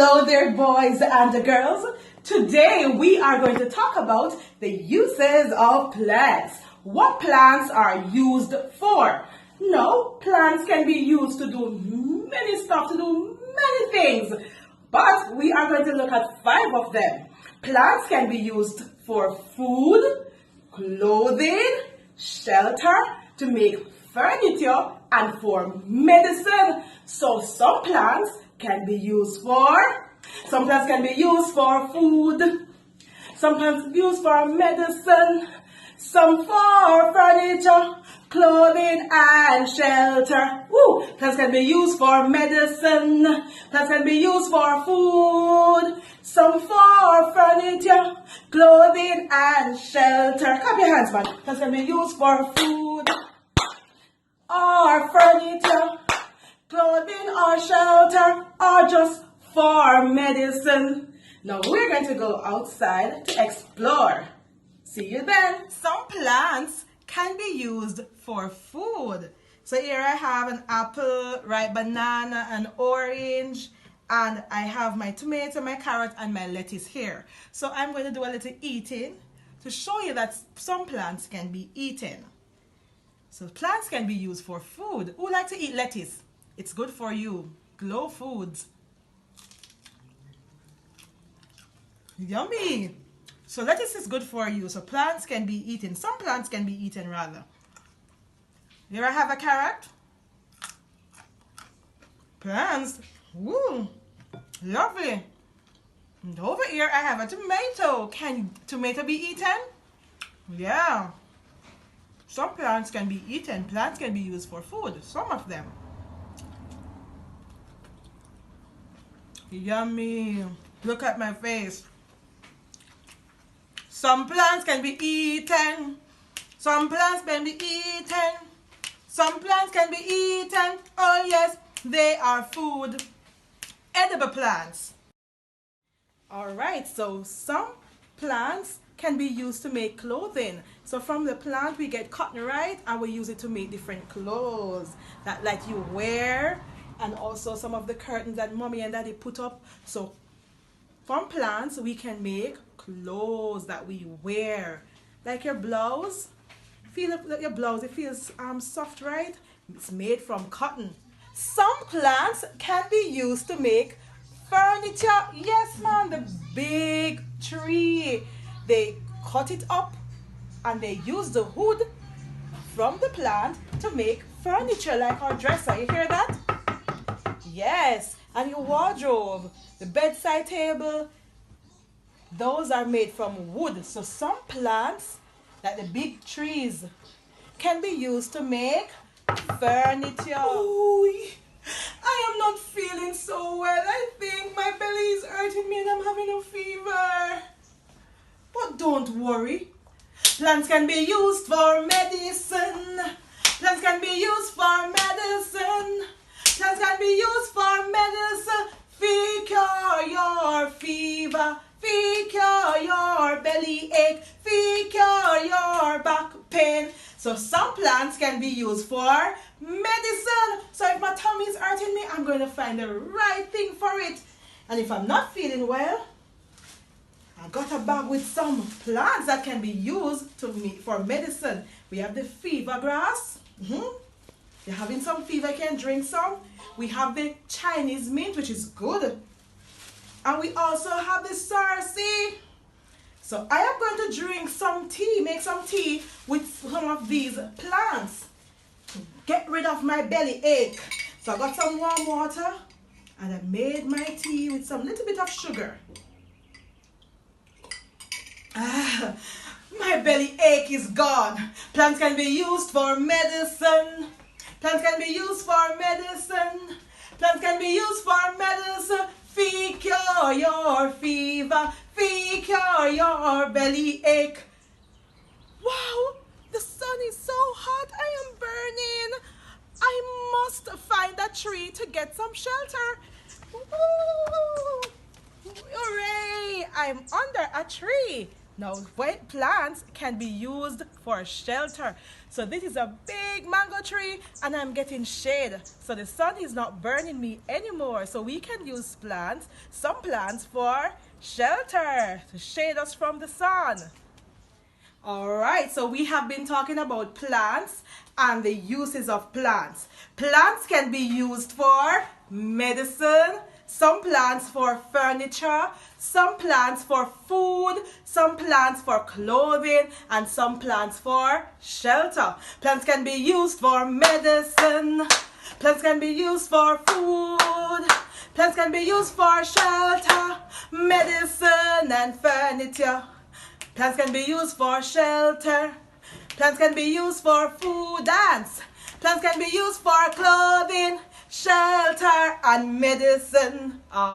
Hello there, boys and girls. Today we are going to talk about the uses of plants. What plants are used for? No, plants can be used to do many stuff, to do many things. But we are going to look at 5 of them. Plants can be used for food, clothing, shelter, to make furniture, and for medicine. So some plants can be used for, some plants can be used for food, some plants used for medicine, some for furniture, clothing, and shelter. Woo! Plants can be used for medicine, plants can be used for food, some for furniture, clothing, and shelter. Clap your hands, man. Plants can be used for food, or furniture, clothing, or shelter, or just for medicine. Now we're going to go outside to explore. See you then. Some plants can be used for food. So here I have an apple, ripe banana, an orange, and I have my tomato, my carrot, and my lettuce here. So I'm going to do a little eating to show you that some plants can be eaten. So plants can be used for food. Who like to eat lettuce? It's good for you. Glow foods. Yummy. So lettuce is good for you. So plants can be eaten. Some plants can be eaten rather. Here I have a carrot. Plants. Woo. Lovely. And over here I have a tomato. Can tomato be eaten? Yeah. Some plants can be eaten. Plants can be used for food. Some of them. Yummy. Look at my face. Some plants can be eaten. Some plants can be eaten. Some plants can be eaten. Oh yes, they are food. Edible plants. Alright, so some plants can be used to make clothing. So from the plant we get cotton, right? And we use it to make different clothes that like you wear, and also some of the curtains that mommy and daddy put up. So from plants we can make clothes that we wear. Like your blouse. Feel your blouse, it feels soft, right? It's made from cotton. Some plants can be used to make furniture. Yes, man, the big tree. They cut it up and they use the wood from the plant to make furniture, like our dresser. You hear that? Yes. And your wardrobe, the bedside table, those are made from wood. So some plants, like the big trees, can be used to make furniture. Ooh, I am not feeling so well. I think my belly is hurting me and I'm having a fever. But don't worry. Plants can be used for medicine. Plants can be used for medicine. Plants can be used for medicine. We cure your fever. We cure your belly ache. We cure your back pain. So some plants can be used for medicine. So if my tummy is hurting me, I'm going to find the right thing for it. And if I'm not feeling well, I got a bag with some plants that can be used for medicine. We have the fever grass. You're having some fever, you can drink some. We have the Chinese mint, which is good. And we also have the sarsi. So I am going to drink some tea, make some tea with some of these plants to get rid of my belly ache. So I got some warm water and I made my tea with some little bit of sugar. My belly ache is gone. Plants can be used for medicine. Plants can be used for medicine. Plants can be used for medicine. We cure your fever. We cure your belly ache. Wow, the sun is so hot. I am burning. I must find a tree to get some shelter. Woo! Hooray! I'm under a tree. Now, plants can be used for shelter. So this is a big mango tree and I'm getting shade. So the sun is not burning me anymore. So we can use plants, some plants for shelter to shade us from the sun. Alright, so we have been talking about plants and the uses of plants. Plants can be used for medicine, some plants for furniture, some plants for food, some plants for clothing, and some plants for shelter. Plants can be used for medicine, plants can be used for food, plants can be used for shelter, medicine, and furniture. Plants can be used for shelter. Plants can be used for food and plants can be used for clothing, shelter, and medicine.